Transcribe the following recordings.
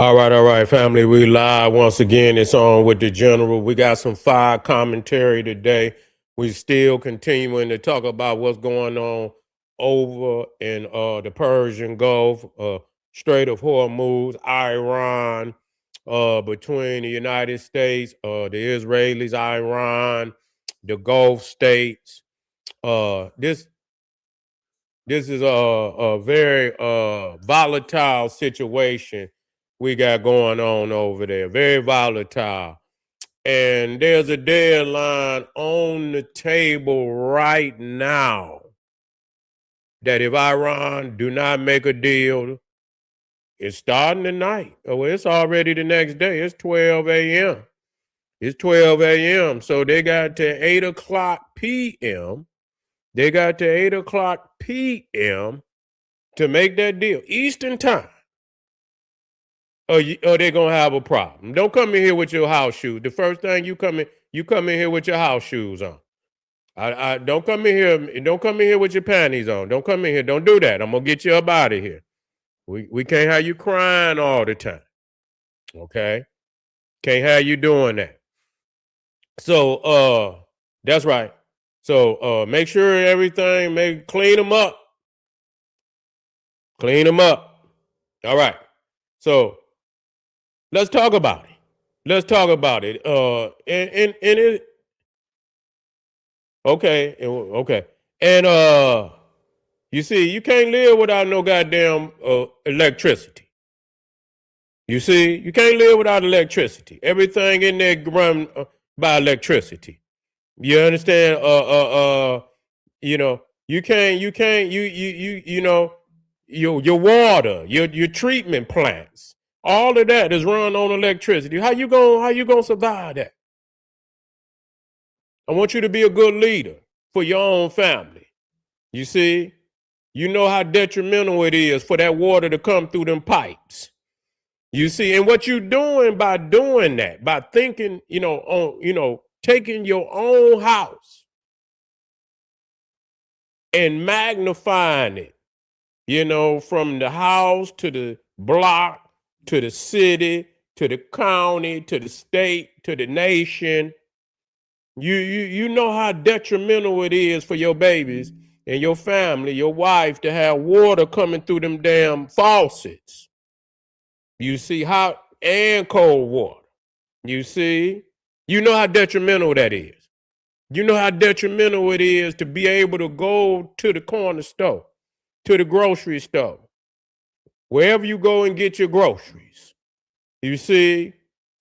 All right, family. We live once again. It's on with the general. We got some fire commentary today. We still continuing to talk about what's going on over in the Persian Gulf, Strait of Hormuz, Iran, between the United States, the Israelis, Iran, the Gulf states. This is a very volatile situation we got going on over there. Very volatile. And there's a deadline on the table right now that if Iran do not make a deal, it's starting tonight. Oh, it's already the next day. It's 12 a.m. It's 12 a.m. So they got to 8 o'clock p.m. They got to 8 o'clock p.m. to make that deal. Eastern time. Or they're gonna have a problem. Don't come in here with your house shoes. The first thing you come in here with your house shoes on. I don't come in here. Don't come in here with your panties on. Don't come in here. Don't do that. I'm gonna get you up out of here. We can't have you crying all the time. Okay, can't have you doing that. So that's right. So make sure everything. Clean them up. Clean them up. All right. So let's talk about it. Let's talk about it. And it okay, okay. And you see, you can't live without no goddamn electricity. You see, you can't live without electricity. Everything in there run by electricity. You understand? You know, you know, your water, your treatment plants, all of that is run on electricity. How you gonna survive that? I want you to be a good leader for your own family. You see, you know how detrimental it is for that water to come through them pipes. You see, and what you're doing by doing that, by thinking, taking your own house and magnifying it, from the house to the block to the city to the county to the state to the nation. You know how detrimental it is for your babies and your family, your wife, to have water coming through them damn faucets. You see, hot and cold water. You see, you know how detrimental that is. You know how detrimental it is to be able to go to the corner store, to the grocery store, wherever you go and get your groceries. You see,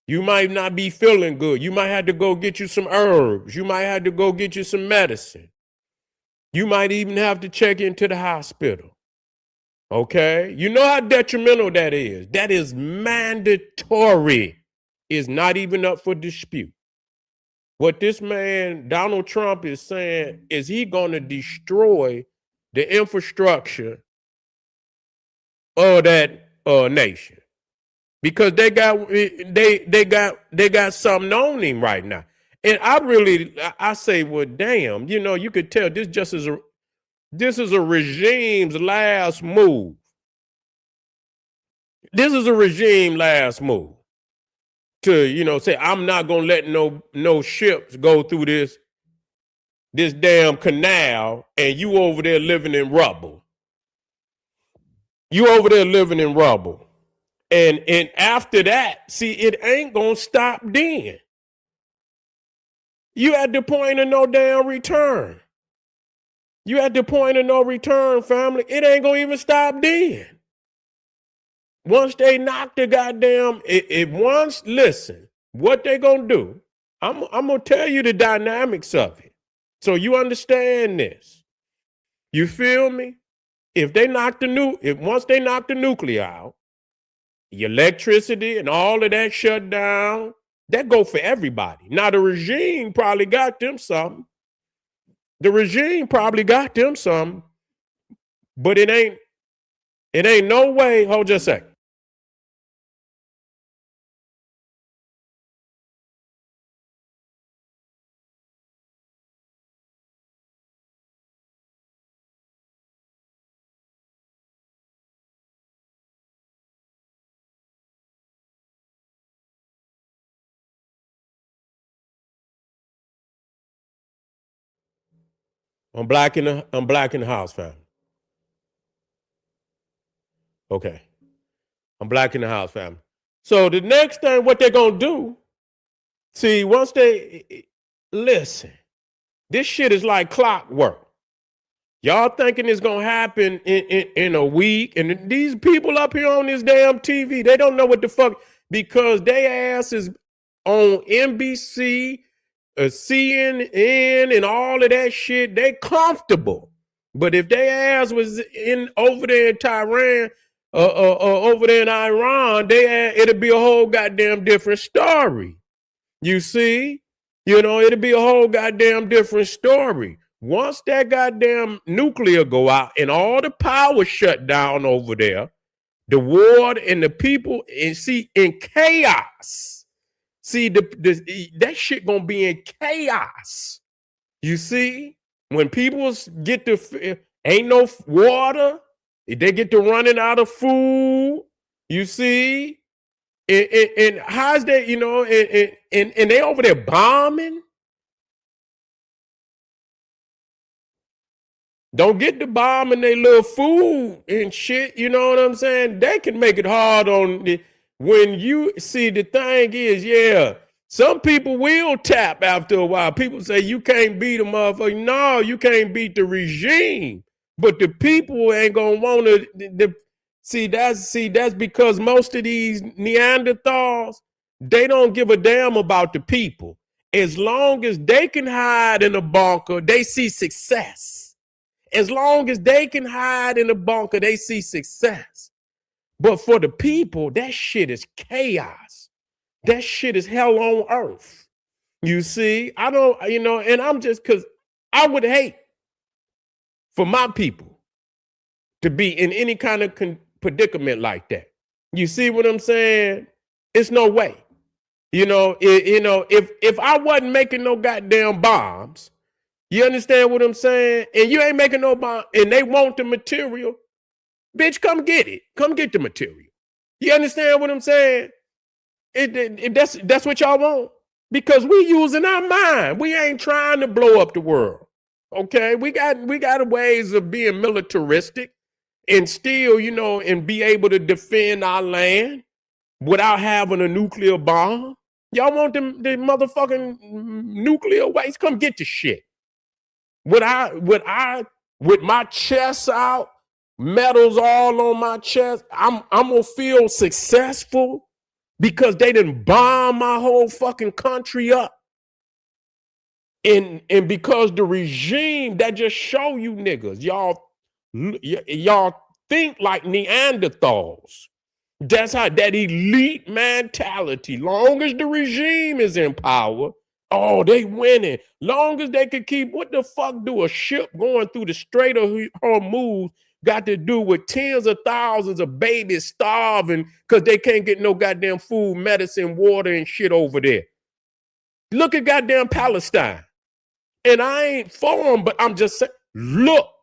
you might not be feeling good. You might have to go get you some herbs. You might have to go get you some medicine. You might even have to check into the hospital. Okay? You know how detrimental that is. That is mandatory. It's not even up for dispute. What this man, Donald Trump, is saying is he going to destroy the infrastructure of that nation because they got something on him right now. And I say, well, damn, you could tell this is a regime's last move. This is a regime last move to, say I'm not gonna let no ships go through this damn canal, and you over there living in rubble. You over there living in rubble. And after that, see, it ain't gonna stop then. You at the point of no damn return. You at the point of no return, family. It ain't gonna even stop then. Once they knock the goddamn, it once listen, what they gonna do? I'm gonna tell you the dynamics of it, so you understand this. You feel me? If once they knock the nuclear out, the electricity and all of that shut down, that go for everybody. Now the regime probably got them something. The regime probably got them something, but it ain't no way. Hold just a second. I'm black in the house, fam. Okay. I'm black in the house, fam. So the next thing, what they're gonna do, see, once they listen, this shit is like clockwork. Y'all thinking it's gonna happen in a week, and these people up here on this damn TV, they don't know what the fuck, because they ass is on NBC, CNN, and all of that shit. They comfortable, but if they ass was in over there in Tehran, over there in Iran, it'd be a whole goddamn different story. You see, it'd be a whole goddamn different story. Once that goddamn nuclear go out and all the power shut down over there, the world and the people in chaos. See, that shit gonna be in chaos. You see, when people get to ain't no water, they get to running out of food. You see, and how's that? And they over there bombing. Don't get the bomb and they little food and shit. You know what I'm saying? They can make it hard on when you see, the thing is, yeah, some people will tap after a while. People say you can't beat a motherfucker. No, you can't beat the regime. But the people ain't gonna want to see that's because most of these Neanderthals, they don't give a damn about the people. As long as they can hide in a bunker, they see success. As long as they can hide in a bunker, they see success. But for the people, that shit is chaos. That shit is hell on earth. You see, I don't, and I'm just, because I would hate for my people to be in any kind of predicament like that. You see what I'm saying? It's no way. If I wasn't making no goddamn bombs, you understand what I'm saying? And you ain't making no bomb, and they want the material. Bitch, come get it. Come get the material. You understand what I'm saying? That's what y'all want. Because we using our mind. We ain't trying to blow up the world. Okay? We got ways of being militaristic and still, and be able to defend our land without having a nuclear bomb. Y'all want the motherfucking nuclear waste? Come get the shit. With my chest out, medals all on my chest, I'm gonna feel successful because they didn't bomb my whole fucking country up. And because the regime, that just show you niggas, y'all think like Neanderthals. That's how that elite mentality. Long as the regime is in power, oh, they winning. Long as they could keep, what the fuck do a ship going through the Strait of Hormuz got to do with tens of thousands of babies starving because they can't get no goddamn food, medicine, water, and shit over there? Look at goddamn Palestine. And I ain't for them, but I'm just saying, look.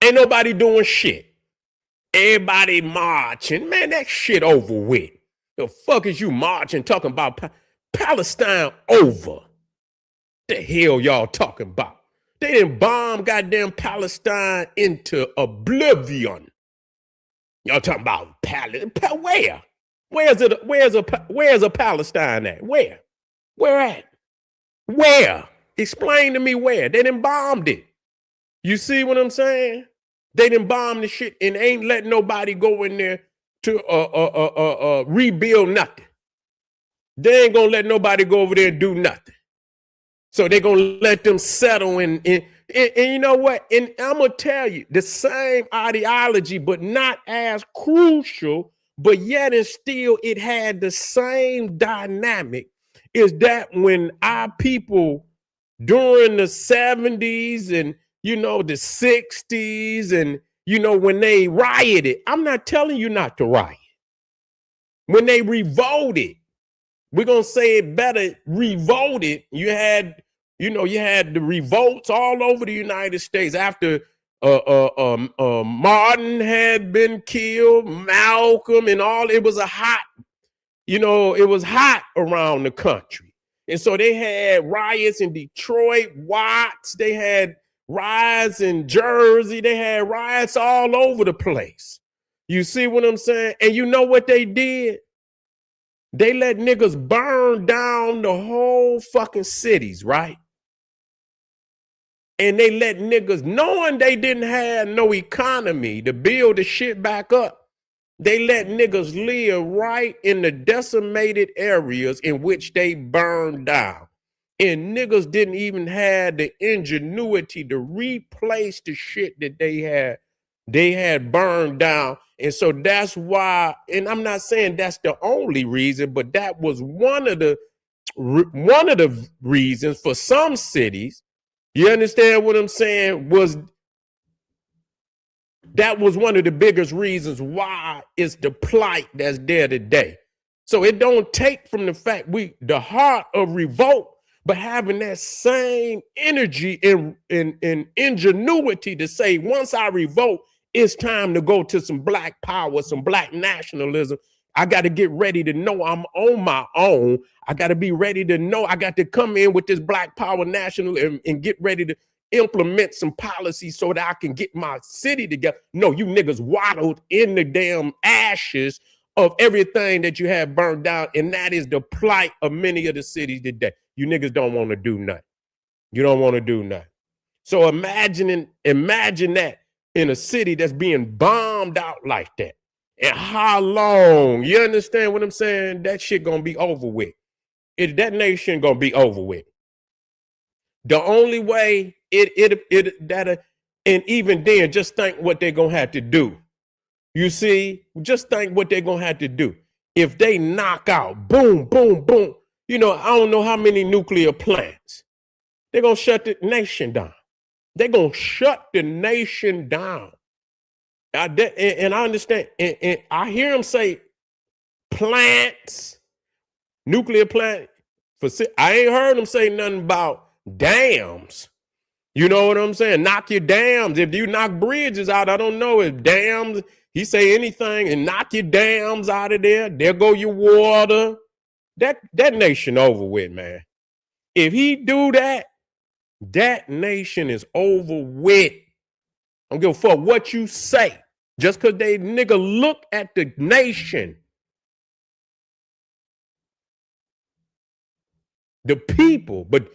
Ain't nobody doing shit. Everybody marching. Man, that shit over with. The fuck is you marching talking about Palestine over? The hell y'all talking about? They didn't bomb goddamn Palestine into oblivion. Y'all talking about Palestine? Where? Where's a Palestine at? Where? Where at? Where? Explain to me where. They done bombed it. You see what I'm saying? They done bombed the shit and ain't letting nobody go in there to rebuild nothing. They ain't gonna let nobody go over there and do nothing. So they gonna let them settle and you know what? And I'm gonna tell you, the same ideology, but not as crucial, but yet and still it had the same dynamic, is that when our people during the 70s and the 60s and when they rioted, I'm not telling you not to riot. When they revolted, we're gonna say it better, revolted. You had the revolts all over the United States after Martin had been killed, Malcolm and all. It was a hot You know, it was hot around the country. And so they had riots in Detroit, Watts, they had riots in Jersey, they had riots all over the place. You see what I'm saying? And you know what they did? They let niggas burn down the whole fucking cities, right? And they let niggas, knowing they didn't have no economy to build the shit back up, they let niggas live right in the decimated areas in which they burned down. And niggas didn't even have the ingenuity to replace the shit that they had burned down. And so that's why, and I'm not saying that's the only reason, but that was one of the reasons for some cities. You understand what I'm saying? That was one of the biggest reasons why it's the plight that's there today. So it don't take from the fact the heart of revolt, but having that same energy and ingenuity to say, once I revolt, it's time to go to some black power, some black nationalism. I got to get ready to know I'm on my own. I got to be ready to know I got to come in with this black power national and get ready to implement some policies so that I can get my city together. No, you niggas waddled in the damn ashes of everything that you have burned down. And that is the plight of many of the cities today. You niggas don't want to do nothing. You don't want to do nothing. So imagine that in a city that's being bombed out like that. And how long, you understand what I'm saying? That shit gonna be over with. That nation gonna be over with. The only way and even then, just think what they're gonna have to do. You see, just think what they're gonna have to do. If they knock out, boom, boom, boom, I don't know how many nuclear plants. They're gonna shut the nation down. They're gonna shut the nation down. And I understand, and I hear them say plants, nuclear plant. I ain't heard them say nothing about dams. You know what I'm saying? Knock your dams. If you knock bridges out, I don't know if dams, he say anything and knock your dams out of there. There go your water. That nation over with, man. If he do that, that nation is over with. I don't give a fuck what you say. Just because they nigga look at the nation, the people, but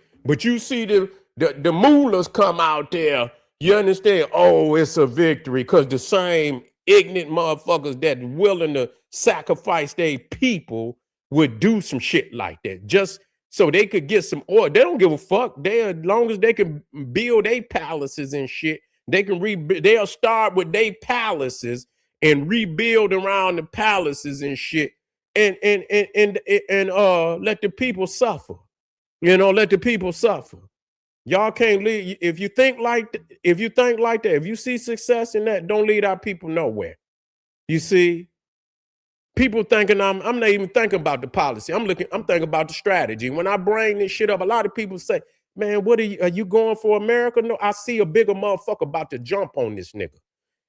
you see the mullahs come out there, you understand, oh, it's a victory, because the same ignorant motherfuckers that willing to sacrifice their people would do some shit like that just so they could get some oil. They don't give a fuck. As long as they can build their palaces and shit, they can they'll start with their palaces and rebuild around the palaces and shit and let the people suffer. Let the people suffer. Y'all can't lead. If you think like that, if you see success in that, don't lead our people nowhere. You see, people thinking I'm not even thinking about the policy. I'm thinking about the strategy. When I bring this shit up, a lot of people say, man, what are you going for America? No, I see a bigger motherfucker about to jump on this nigga.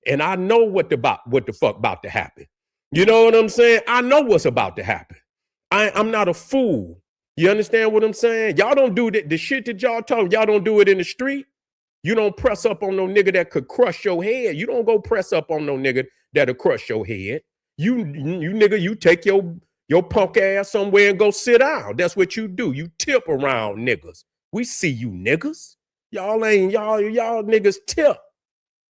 And I know what the fuck about to happen. You know what I'm saying? I know what's about to happen. I'm not a fool. You understand what I'm saying? Y'all don't do the shit that y'all talking. Y'all don't do it in the street. You don't press up on no nigga that could crush your head. You don't go press up on no nigga that'll crush your head. You nigga, you take your punk ass somewhere and go sit down. That's what you do. You tip around niggas. We see you niggas. Y'all niggas tip.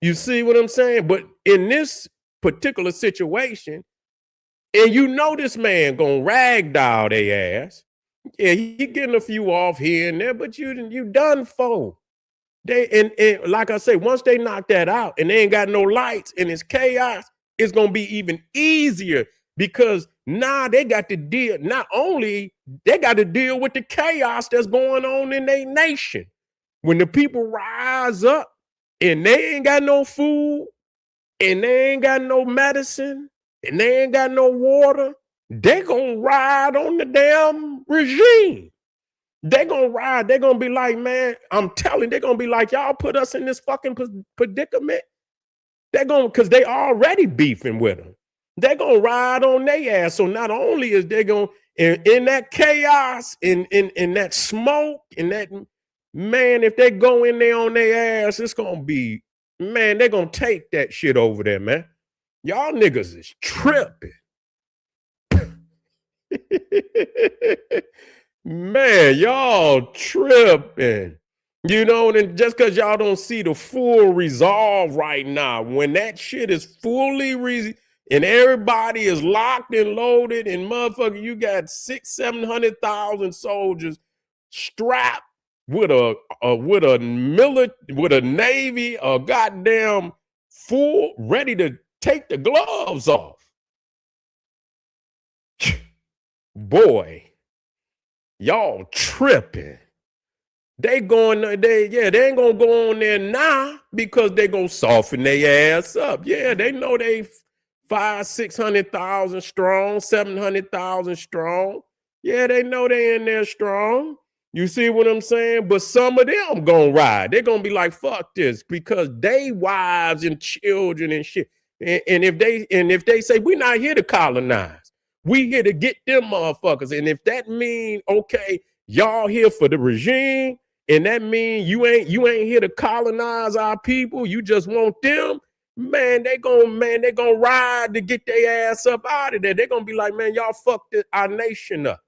You see what I'm saying? But in this particular situation, and this man gonna ragdoll their ass. Yeah, he getting a few off here and there, but you done for. They and like I say, once they knock that out and they ain't got no lights and it's chaos, it's gonna be even easier because now they got to deal. Not only they got to deal with the chaos that's going on in their nation. When the people rise up and they ain't got no food and they ain't got no medicine and they ain't got no water, they gonna ride on the damn regime. They gonna ride. They gonna be like, man, I'm telling. They gonna be like, y'all put us in this fucking predicament. They gonna, cause they already beefing with them. They're gonna ride on their ass. So not only is they gonna in that chaos, in that smoke, in that man, if they go in there on their ass, it's gonna be man, they're gonna take that shit over there, man. Y'all niggas is tripping. Man, y'all tripping. You know, and just because y'all don't see the full resolve right now, when that shit is fully and everybody is locked and loaded, and motherfucker, you got 700,000 soldiers strapped with with a navy, a goddamn full ready to take the gloves off. Boy, y'all tripping. They ain't gonna go on there now because they gonna soften their ass up. Yeah, they know they 600,000 strong, 700,000 strong. Yeah, they know they in there strong. You see what I'm saying? But some of them gonna ride. They're gonna be like, fuck this, because they wives and children and shit. And if they say we're not here to colonize, we here to get them motherfuckers. And if that mean okay, y'all here for the regime, and that mean you ain't here to colonize our people, you just want them, man, they gonna ride to get their ass up out of there. They're gonna be like, man, y'all fucked our nation up.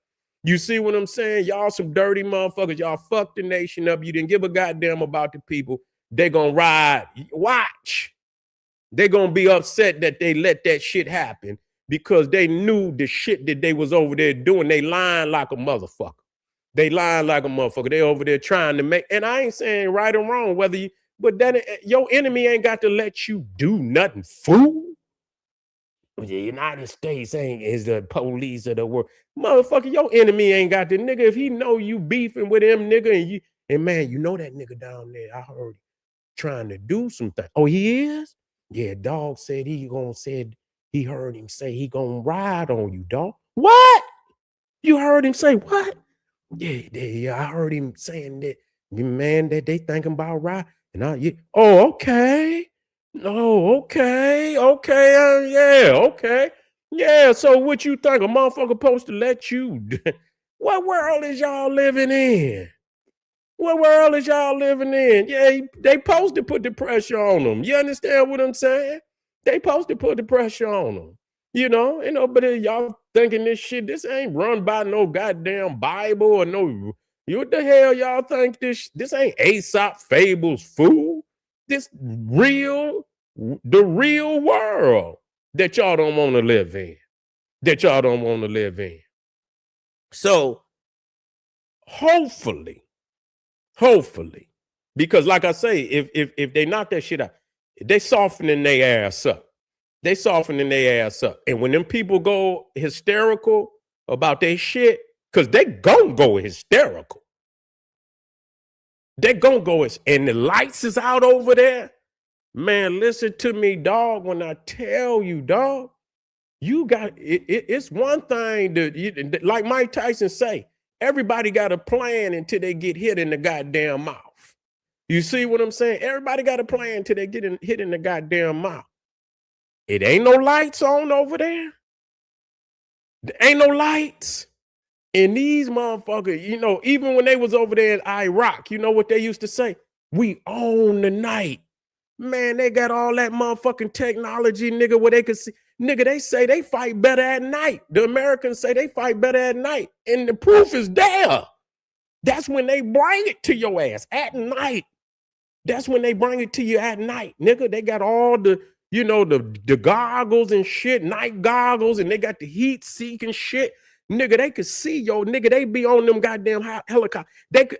You see what I'm saying? Y'all some dirty motherfuckers. Y'all fucked the nation up. You didn't give a goddamn about the people. They gonna ride. Watch. They're gonna be upset that they let that shit happen because they knew the shit that they was over there doing. They lying like a motherfucker. They lying like a motherfucker. They over there trying to make, and I ain't saying right or wrong, whether you, but that your enemy ain't got to let you do nothing, fool. The United States is the police of the world. Motherfucker, your enemy ain't got the nigga. If he know you beefing with him, nigga, and man, you know that nigga down there, I heard trying to do some things. Oh, he is? Yeah, dog said he heard him say he gonna ride on you, dog. What? You heard him say what? Yeah, I heard him saying that, man, that they thinking about ride. Oh, okay. Oh, okay. Yeah, okay. Yeah, so what you think a motherfucker supposed to let you do? What world is y'all living in? What world is y'all living in? Yeah, they supposed to put the pressure on them. You understand what I'm saying? They supposed to put the pressure on them. But y'all thinking this ain't run by no goddamn Bible or no. What the hell y'all think this ain't Aesop fables, fool? This the real world that y'all don't want to live in. That y'all don't want to live in. So hopefully, because like I say, if they knock that shit out, they softening their ass up. They softening their ass up. And when them people go hysterical about their shit, because they gonna go hysterical. They gonna go, and the lights is out over there. Man, listen to me, dog. When I tell you, dog, you got it's one thing that, like Mike Tyson say, everybody got a plan until they get hit in the goddamn mouth. You see what I'm saying? Everybody got a plan until they get hit in the goddamn mouth. It ain't no lights on over there. There ain't no lights. And these motherfuckers, even when they was over there in Iraq, you know what they used to say? We own the night. Man, they got all that motherfucking technology, nigga, where they could see. Nigga, they say they fight better at night. The Americans say they fight better at night. And the proof is there. That's when they bring it to your ass at night. That's when they bring it to you at night, nigga. They got all the, the goggles and shit, night goggles, and they got the heat seeking shit. Nigga, they could see nigga, they be on them goddamn helicopter.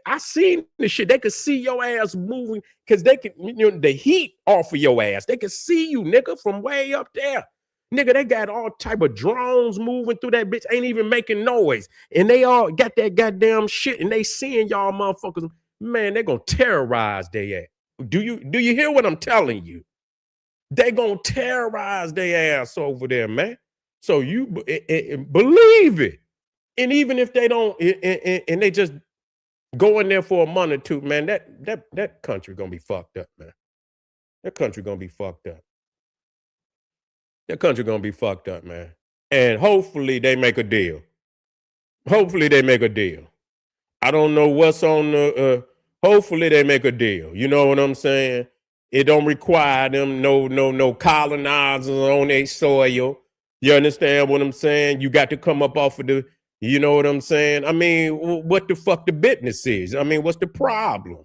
I seen the shit. They could see your ass moving because they could, the heat off of your ass. They could see you, nigga, from way up there. Nigga, they got all type of drones moving through that bitch, ain't even making noise. And they all got that goddamn shit, and they seeing y'all motherfuckers. Man, they gonna terrorize their ass. Do you hear what I'm telling you? They gonna terrorize their ass over there, man. So you believe it. And even if they don't, and they just go in there for a month or two, man, that country gonna be fucked up, man. That country gonna be fucked up. That country gonna be fucked up, man. And hopefully they make a deal. Hopefully they make a deal. I don't know what's on the. Hopefully they make a deal. You know what I'm saying? It don't require them no colonizers on their soil. You understand what I'm saying? You got to come up off of the. You know what I'm saying? I mean, what the fuck the business is? I mean, what's the problem?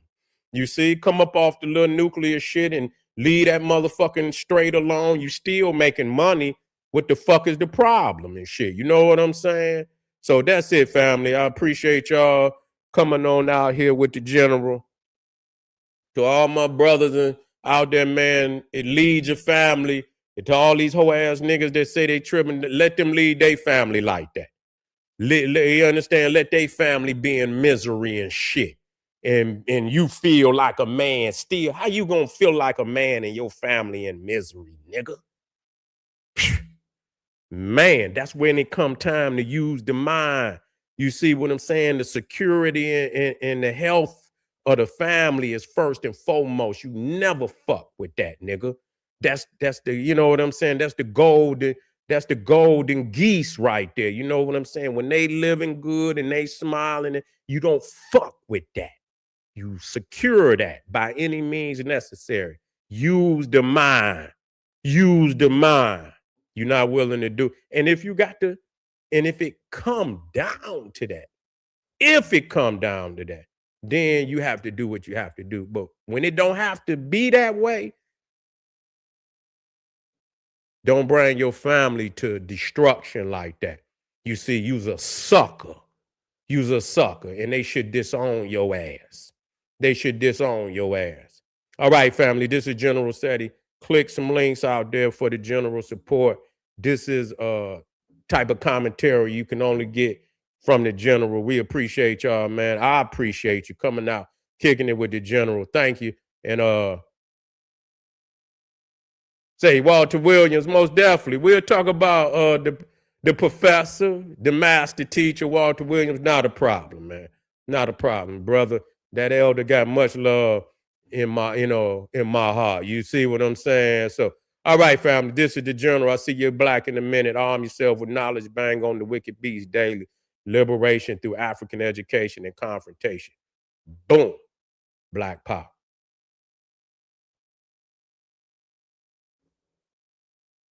You see, come up off the little nuclear shit and leave that motherfucking straight alone. You still making money. What the fuck is the problem and shit? You know what I'm saying? So that's it, family. I appreciate y'all coming on out here with the general. To all my brothers and out there, man, it leads your family. And to all these hoe ass niggas that say they tripping, let them lead their family like that. You understand? Let their family be in misery and shit. And you feel like a man still. How you gonna feel like a man and your family in misery, nigga? Man, that's when it come time to use the mind. You see what I'm saying? The security and the health of the family is first and foremost. You never fuck with that, nigga. That's the, you know what I'm saying? That's the golden geese right there. You know what I'm saying? When they living good and they smiling, you don't fuck with that. You secure that by any means necessary. Use the mind. Use the mind. You're not willing to do. And if you got to, and if it come down to that, if it come down to that, then you have to do what you have to do. But when it don't have to be that way, don't bring your family to destruction like that. You see, you's a sucker. You's a sucker, and they should disown your ass. They should disown your ass. All right, family, this is General Seti. Click some links out there for the general support. This is a type of commentary you can only get from the general. We appreciate y'all, man. I appreciate you coming out, kicking it with the general. Thank you. And say Walter Williams, most definitely. We'll talk about the professor, the master teacher, Walter Williams. Not a problem, man. Not a problem, brother. That elder got much love in my, in my heart. You see what I'm saying? So, all right, family. This is the general. I see you black in a minute. Arm yourself with knowledge. Bang on the wicked beats daily. Liberation through African education and confrontation. Boom. Black power.